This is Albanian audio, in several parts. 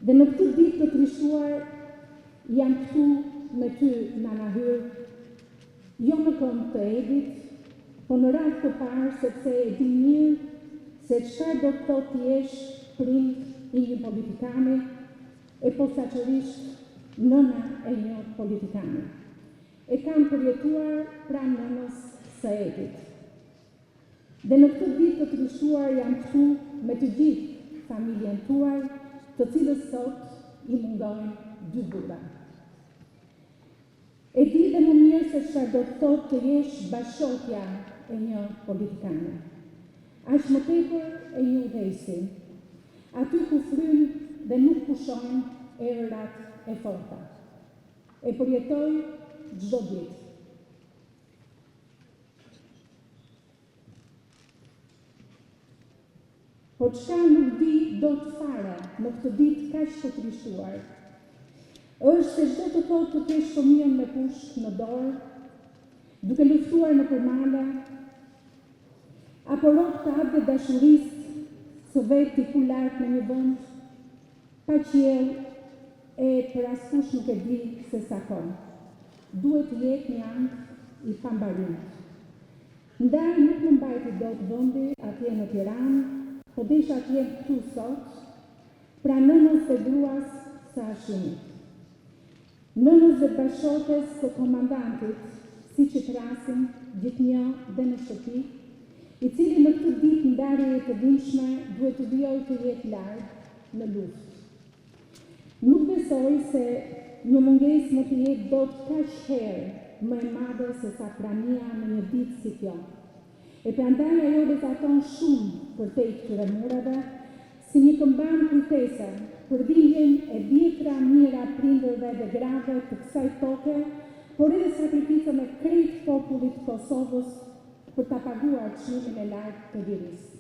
Dhe në këtë ditë të trishtuar, jam këtu me ty, Nana Hyr, jo në këmbë të Edit, po në radhë të parë sepse e di mirë se çfarë do të thotë të jesh prind i një politikani e posaçërisht nëna e një politikani. E kam përjetuar pranë nënës së Edit. Dhe në këtë ditë të trishtuar jam këtu me të gjithë familjen tuaj, të cilës sot i mungojnë 2 burra. E di dhe më mirë se çfarë do të thotë të jesh bashkëshortja e një politikane. Aq më tepër e një udhëheqësi, aty ku fryn dhe nuk pushojnë erërat e forta. E përjetoj çdo ditë. Po çka nuk di dot fare në këtë ditë kaq të trishtuar, është se çdo të thotë të kesh fëmijën me pushk në dorë, duke luftuar në përmale, apo rrok të hap dhe dashurisë së veti ku lart në një vend, pa qiell e për askush nuk e di se sa kohë. Duhet të jetë një ankth i pambarimit. Ndaj nuk më mbajti dot vendi atje në Tiranë, po desha të jem këtu sot, pra nënës dhe gruas së Hashimit. Nënës dhe bashkëshortes së komandantit, siç i thrasin gjithnjë dhe në shtëpi, i cili në këtë ditë ndarje e të dimshme duhet të vijojë të jetë larg në luftë. Nuk besoj se një mungesë më të jetë dot kaq herë më e madhe se sa prania në një ditë si kjo. E prandaj ajo bezaton shumë për te këtyre murave, si një këmban kujtese për vijjen e vjetra mira prindërve dhe grave të kësaj toke, por edhe sakrificën e krejt popullit të Kosovës për ta paguar çmimin e lartë të lirisë.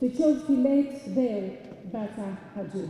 Të qoftë filet dheu, Baca Haxhi.